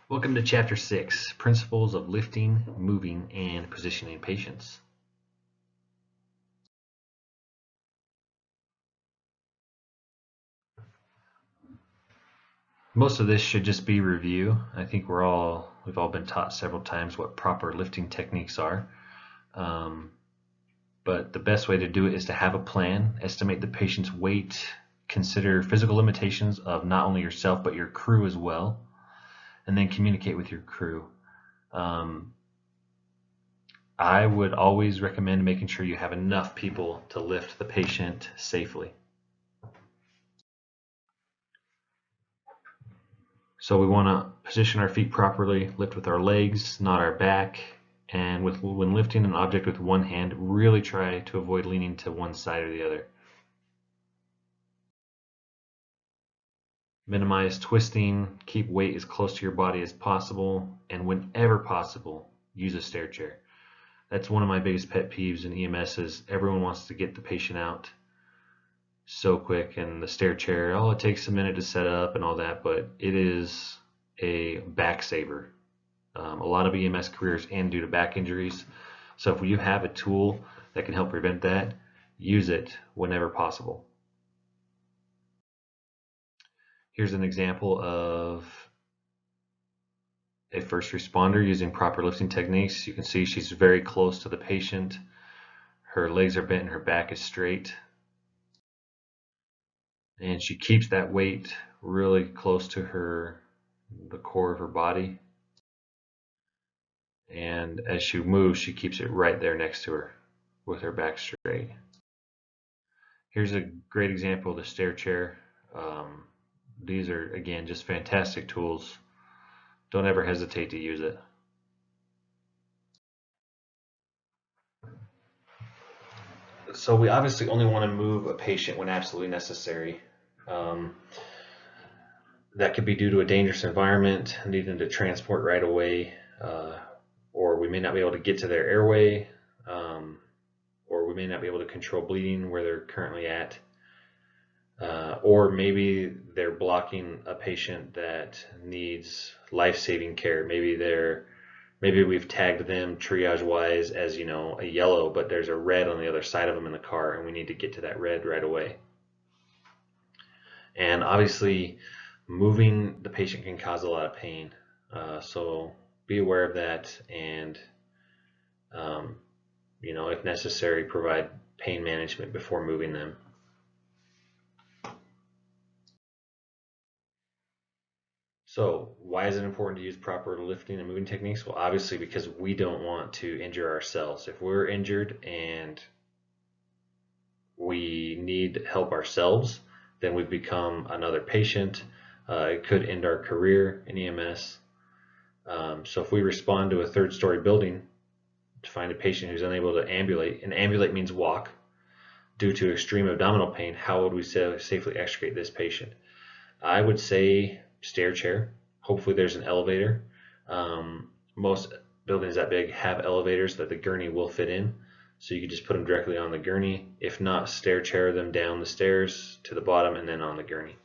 Welcome to Chapter 6, Principles of Lifting, Moving, and Positioning Patients. Most of this should just be review. I think we've all been taught several times what proper lifting techniques are. But the best way to do it is to have a plan, estimate the patient's weight, consider physical limitations of not only yourself but your crew as well, and then communicate with your crew. I would always recommend making sure you have enough people to lift the patient safely. So we want to position our feet properly, lift with our legs, not our back, and when lifting an object with one hand, really try to avoid leaning to one side or the other. Minimize twisting, keep weight as close to your body as possible, and whenever possible, use a stair chair. That's one of my biggest pet peeves in EMS is everyone wants to get the patient out so quick, and the stair chair, it takes a minute to set up and all that, but it is a back saver. A lot of EMS careers end due to back injuries. So if you have a tool that can help prevent that, use it whenever possible. Here's an example of a first responder using proper lifting techniques. You can see she's very close to the patient. Her legs are bent and her back is straight. And she keeps that weight really close to the core of her body. And as she moves, she keeps it right there next to her with her back straight. Here's a great example of the stair chair. These are, again, just fantastic tools. Don't ever hesitate to use it. So we obviously only want to move a patient when absolutely necessary. That could be due to a dangerous environment, needing to transport right away, or we may not be able to get to their airway, or we may not be able to control bleeding where they're currently at. Or maybe they're blocking a patient that needs life-saving care. Maybe we've tagged them triage-wise as, a yellow, but there's a red on the other side of them in the car, and we need to get to that red right away. And obviously, moving the patient can cause a lot of pain. So be aware of that, and if necessary, provide pain management before moving them. So why is it important to use proper lifting and moving techniques? Well, obviously because we don't want to injure ourselves. If we're injured and we need help ourselves, then we've become another patient. It could end our career in EMS. So if we respond to a third-story building to find a patient who's unable to ambulate, and ambulate means walk, due to extreme abdominal pain, how would we safely extricate this patient? I would say stair chair. Hopefully there's an elevator. Most buildings that big have elevators that the gurney will fit in, so you could just put them directly on the gurney. If not, stair chair them down the stairs to the bottom and then on the gurney.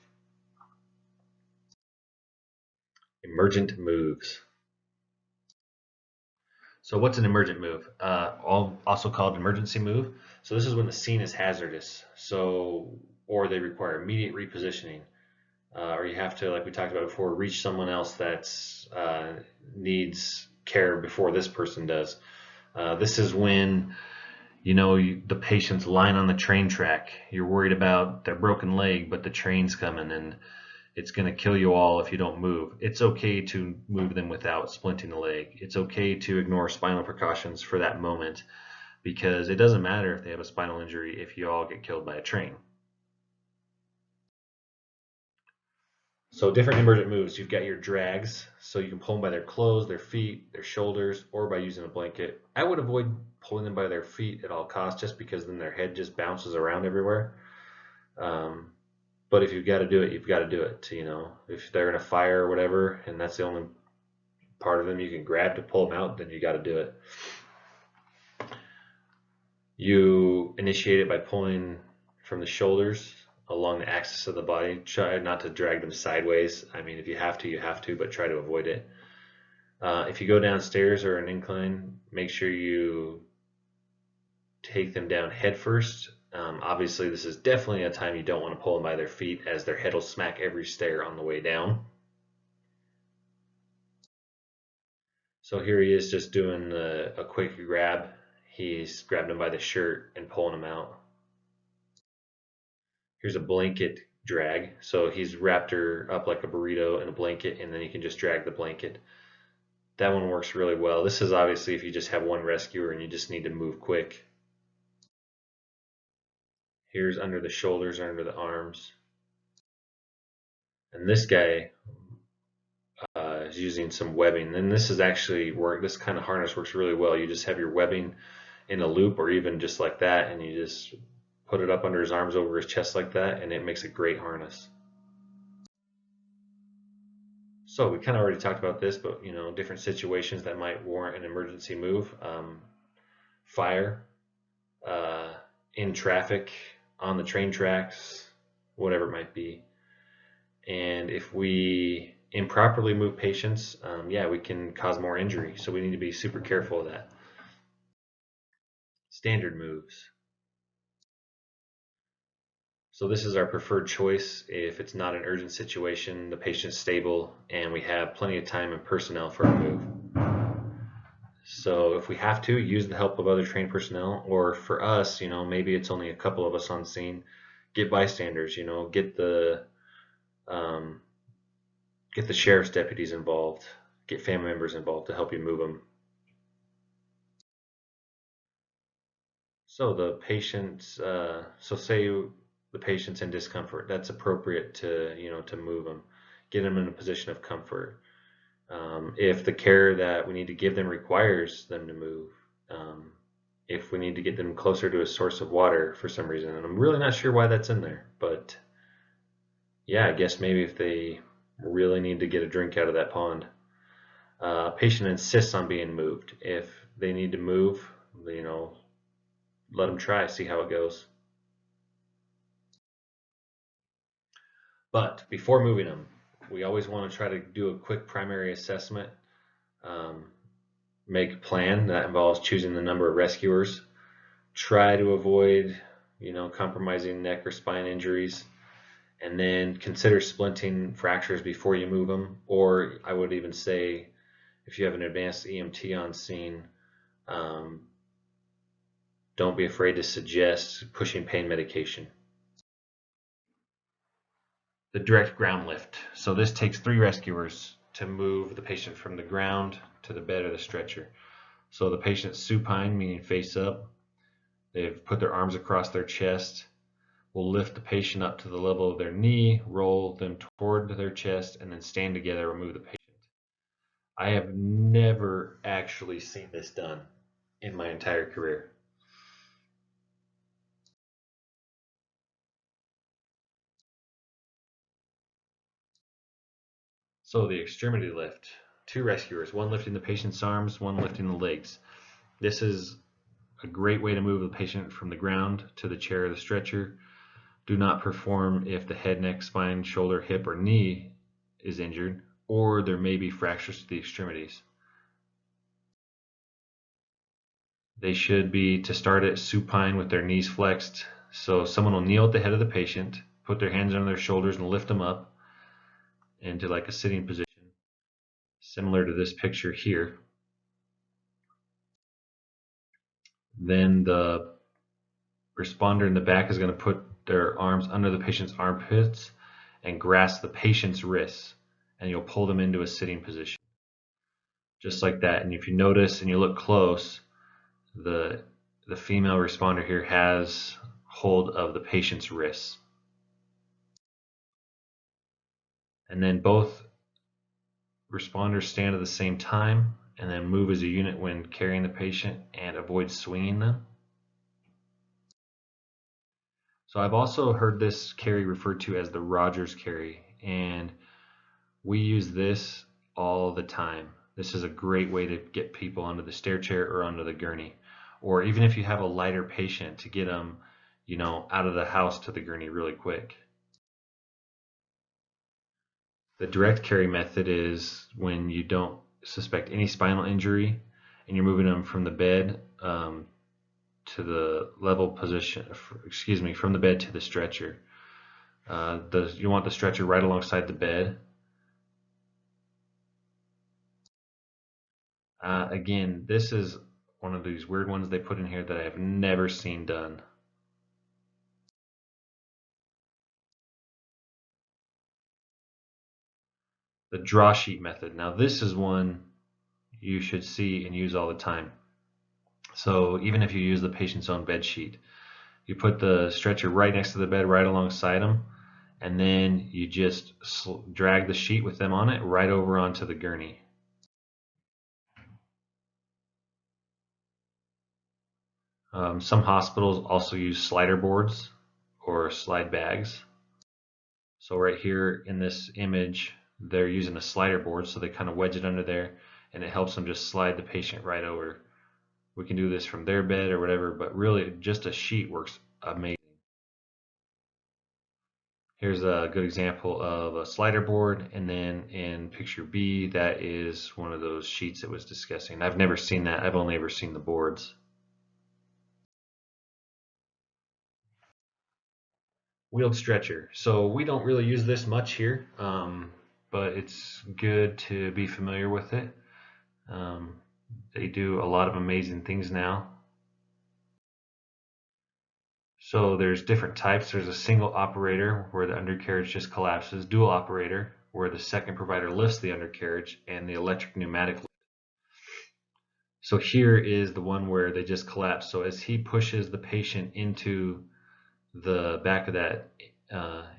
Emergent moves. So what's an emergent move? Also called emergency move. So this is when the scene is hazardous, or they require immediate repositioning. Or you have to, like we talked about before, reach someone else that needs care before this person does. This is when, the patient's lying on the train track. You're worried about their broken leg, but the train's coming and it's going to kill you all if you don't move. It's okay to move them without splinting the leg. It's okay to ignore spinal precautions for that moment, because it doesn't matter if they have a spinal injury if you all get killed by a train. So different emergent moves. You've got your drags, so you can pull them by their clothes, their feet, their shoulders, or by using a blanket. I would avoid pulling them by their feet at all costs, just because then their head just bounces around everywhere. But if you've got to do it, you've got to do it. If they're in a fire or whatever, and that's the only part of them you can grab to pull them out, then you got to do it. You initiate it by pulling from the shoulders along the axis of the body. Try not to drag them sideways. I mean, if you have to, but try to avoid it. If you go downstairs or an incline, make sure you take them down head first. Obviously, this is definitely a time you don't want to pull them by their feet, as their head will smack every stair on the way down. So here he is just doing a quick grab. He's grabbed him by the shirt and pulling him out. Here's a blanket drag. So he's wrapped her up like a burrito in a blanket, and then you can just drag the blanket. That one works really well. This is obviously if you just have one rescuer and you just need to move quick. Here's under the shoulders or under the arms. And this guy is using some webbing. And this is actually this kind of harness works really well. You just have your webbing in a loop or even just like that, and you just put it up under his arms over his chest like that, and it makes a great harness. So we kind of already talked about this, but different situations that might warrant an emergency move. Fire, in traffic, on the train tracks, whatever it might be. And if we improperly move patients, yeah, we can cause more injury. So we need to be super careful of that. Standard moves. So this is our preferred choice if it's not an urgent situation, the patient's stable, and we have plenty of time and personnel for a move. So if we have to, use the help of other trained personnel, or for us, maybe it's only a couple of us on scene, get bystanders, get the sheriff's deputies involved, get family members involved to help you move them. So the patient's, so say the patient's in discomfort, that's appropriate to move them, get them in a position of comfort. If the care that we need to give them requires them to move, if we need to get them closer to a source of water for some reason, and I'm really not sure why that's in there, but yeah, I guess maybe if they really need to get a drink out of that pond. Patient insists on being moved. If they need to move, let them try, see how it goes. But before moving them, we always want to try to do a quick primary assessment, make a plan that involves choosing the number of rescuers, try to avoid, compromising neck or spine injuries, and then consider splinting fractures before you move them. Or I would even say, if you have an advanced EMT on scene, don't be afraid to suggest pushing pain medication. The direct ground lift. So this takes 3 rescuers to move the patient from the ground to the bed or the stretcher. So the patient's supine, meaning face up. They've put their arms across their chest. We'll lift the patient up to the level of their knee, roll them toward their chest, and then stand together and move the patient. I have never actually seen this done in my entire career. So the extremity lift, 2 rescuers, one lifting the patient's arms, one lifting the legs. This is a great way to move the patient from the ground to the chair or the stretcher. Do not perform if the head, neck, spine, shoulder, hip, or knee is injured, or there may be fractures to the extremities. They should be, to start it, supine with their knees flexed. So someone will kneel at the head of the patient, put their hands on their shoulders and lift them up into like a sitting position, similar to this picture here. Then the responder in the back is going to put their arms under the patient's armpits and grasp the patient's wrists, and you'll pull them into a sitting position. Just like that. And if you notice and you look close, the female responder here has hold of the patient's wrists. And then both responders stand at the same time and then move as a unit when carrying the patient and avoid swinging them. So I've also heard this carry referred to as the Rogers carry, and we use this all the time. This is a great way to get people onto the stair chair or onto the gurney, or even if you have a lighter patient, to get them, out of the house to the gurney really quick. The direct carry method is when you don't suspect any spinal injury, and you're moving them from the bed to the level position, excuse me, from the bed to the stretcher. You want the stretcher right alongside the bed. Again, this is one of these weird ones they put in here that I have never seen done. The draw sheet method. Now this is one you should see and use all the time. So even if you use the patient's own bed sheet, you put the stretcher right next to the bed, right alongside them, and then you just drag the sheet with them on it right over onto the gurney. Some hospitals also use slider boards or slide bags. So right here in this image, they're using a slider board, so they kind of wedge it under there, and it helps them just slide the patient right over. We can do this from their bed or whatever, but really just a sheet works amazing. Here's a good example of a slider board, and then in picture B, that is one of those sheets it was discussing. I've never seen that. I've only ever seen the boards. Wheeled stretcher. So we don't really use this much here, but it's good to be familiar with it. They do a lot of amazing things now. So there's different types. There's a single operator where the undercarriage just collapses, dual operator where the second provider lifts the undercarriage, and the electric pneumatic lift. So here is the one where they just collapse. So as he pushes the patient into the back of that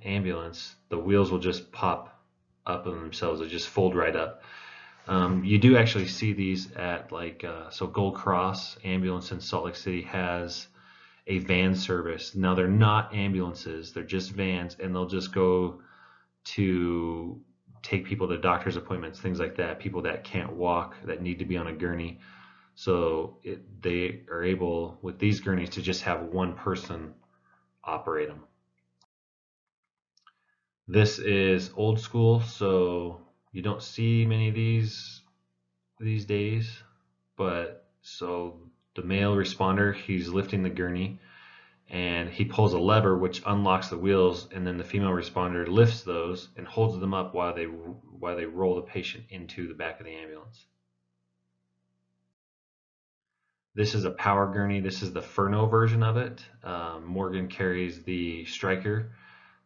ambulance, the wheels will just pop up of themselves. They just fold right up. You do actually see these at so Gold Cross Ambulance in Salt Lake City has a van service. Now they're not ambulances, they're just vans, and they'll just go to take people to doctor's appointments, things like that, people that can't walk, that need to be on a gurney. So they are able, with these gurneys, to just have one person operate them. This is old school, so you don't see many of these days, but so the male responder, he's lifting the gurney and he pulls a lever which unlocks the wheels, and then the female responder lifts those and holds them up while they roll the patient into the back of the ambulance. This is a power gurney. This is the Furno version of it. Morgan carries the Stryker.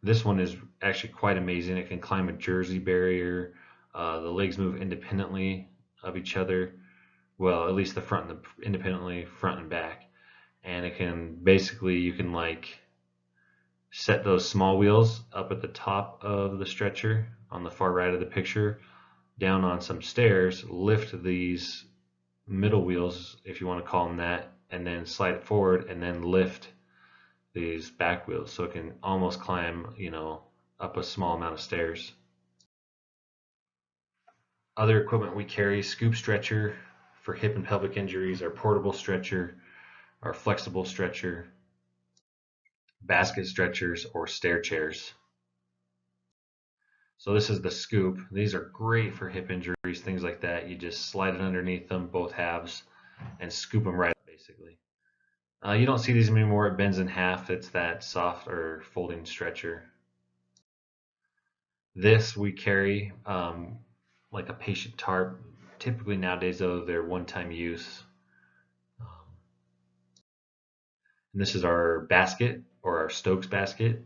This one is actually quite amazing. It can climb a Jersey barrier. The legs move independently of each other. Well, at least the front and independently, front and back. And it can basically, you can set those small wheels up at the top of the stretcher on the far right of the picture, down on some stairs, lift these middle wheels, if you want to call them that, and then slide it forward and then lift these back wheels, so it can almost climb, up a small amount of stairs. Other equipment we carry: scoop stretcher for hip and pelvic injuries, our portable stretcher, our flexible stretcher, basket stretchers, or stair chairs. So this is the scoop. These are great for hip injuries, things like that. You just slide it underneath them, both halves, and scoop them right up, basically. You don't see these anymore. It bends in half. It's that soft or folding stretcher. This we carry like a patient tarp. Typically nowadays, though, they're one-time use. And this is our basket, or our Stokes basket.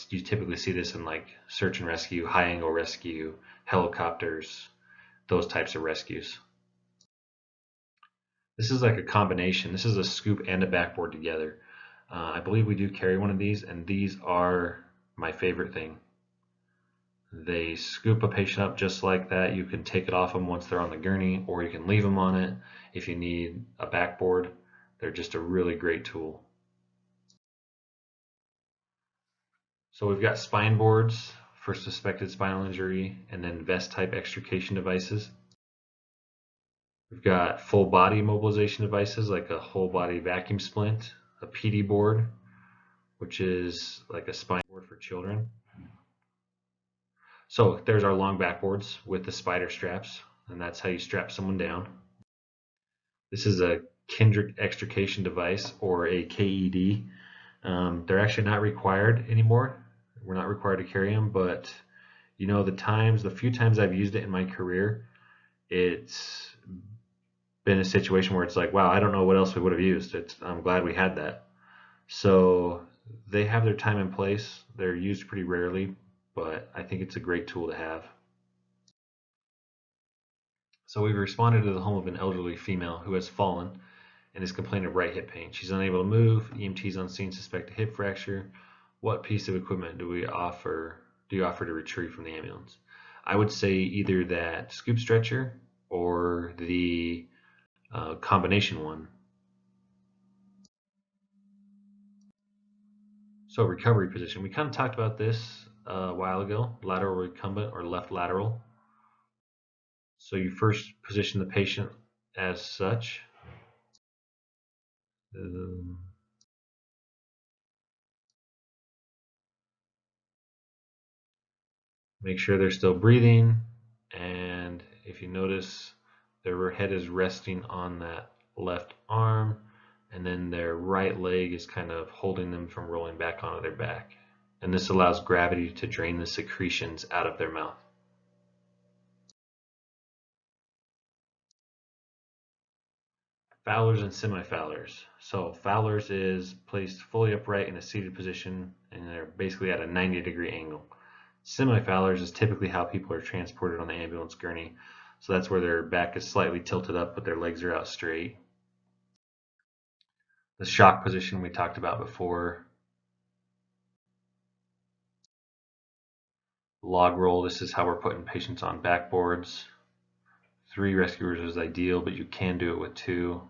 You typically see this in like search and rescue, high angle rescue, helicopters, those types of rescues. This is like a combination. This is a scoop and a backboard together. I believe we do carry one of these, and these are my favorite thing. They scoop a patient up just like that. You can take it off them once they're on the gurney, or you can leave them on it if you need a backboard. They're just a really great tool. So we've got spine boards for suspected spinal injury, and then vest type extrication devices. We've got full body mobilization devices like a whole body vacuum splint, a PD board, which is like a spine board for children. So there's our long backboards with the spider straps. and that's how you strap someone down. This is a Kendrick extrication device, or a KED. They're actually not required anymore. We're not required to carry them, but the few times I've used it in my career, it's been a situation where it's like, wow, I don't know what else we would have used. I'm glad we had that. So they have their time and place. They're used pretty rarely, but I think it's a great tool to have. So we've responded to the home of an elderly female who has fallen and is complaining of right hip pain. She's unable to move. EMTs on scene suspect a hip fracture. What piece of equipment do you offer to retrieve from the ambulance? I would say either that scoop stretcher or the combination one. So recovery position. We kind of talked about this a while ago. Lateral recumbent or left lateral. So you first position the patient as such. Make sure they're still breathing, and if you notice, their head is resting on that left arm, and then their right leg is kind of holding them from rolling back onto their back. And this allows gravity to drain the secretions out of their mouth. Fowlers and semi-Fowlers. So Fowlers is placed fully upright in a seated position, and they're basically at a 90-degree angle. Semi-Fowlers is typically how people are transported on the ambulance gurney. So that's where their back is slightly tilted up, but their legs are out straight. The shock position we talked about before. Log roll, this is how we're putting patients on backboards. 3 rescuers is ideal, but you can do it with 2.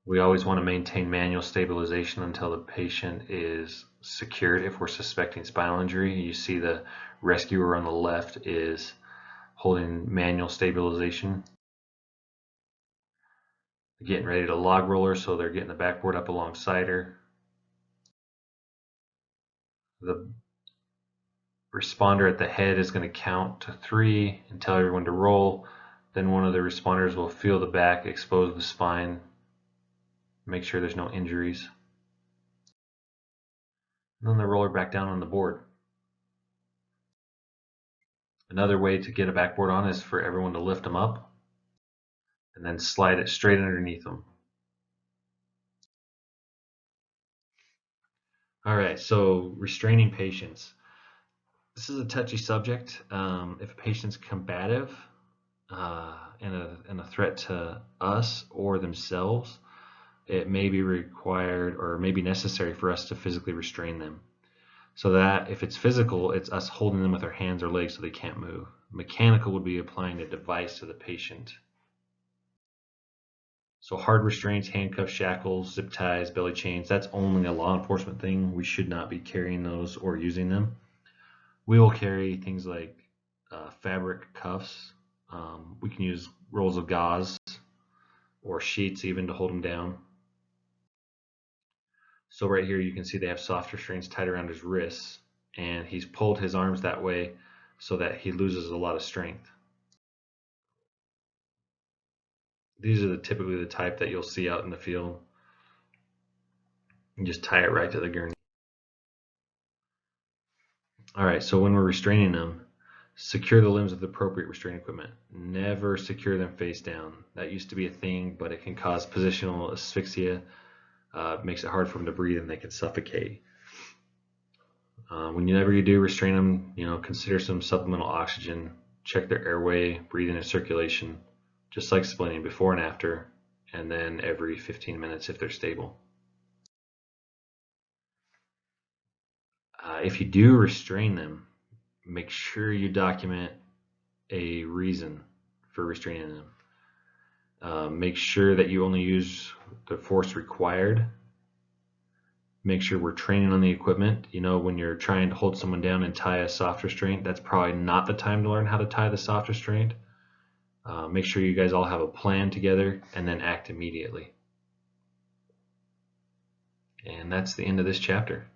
We always want to maintain manual stabilization until the patient is secured. If we're suspecting spinal injury, you see the rescuer on the left is holding manual stabilization. Getting ready to log roller, so they're getting the backboard up alongside her. The responder at the head is going to count to 3 and tell everyone to roll. Then one of the responders will feel the back, expose the spine, make sure there's no injuries. And then the roller back down on the board. Another way to get a backboard on is for everyone to lift them up and then slide it straight underneath them. All right, so restraining patients. This is a touchy subject. If a patient's combative and a threat to us or themselves, it may be required or may be necessary for us to physically restrain them. So that if it's physical, it's us holding them with our hands or legs so they can't move. Mechanical would be applying a device to the patient. So hard restraints, handcuffs, shackles, zip ties, belly chains, that's only a law enforcement thing. We should not be carrying those or using them. We will carry things like fabric cuffs. We can use rolls of gauze or sheets even to hold them down. So right here you can see they have soft restraints tied around his wrists, and he's pulled his arms that way so that he loses a lot of strength. These are typically the type that you'll see out in the field. You just tie it right to the gurney. All right, so when we're restraining them, secure the limbs with appropriate restraining equipment. Never secure them face down. That used to be a thing, but it can cause positional asphyxia. It makes it hard for them to breathe and they can suffocate. Whenever you do restrain them, consider some supplemental oxygen. Check their airway, breathing and circulation, just like splitting before and after, and then every 15 minutes if they're stable. If you do restrain them, make sure you document a reason for restraining them. Make sure that you only use the force required. Make sure we're training on the equipment. When you're trying to hold someone down and tie a soft restraint, that's probably not the time to learn how to tie the soft restraint. Make sure you guys all have a plan together and then act immediately. And that's the end of this chapter.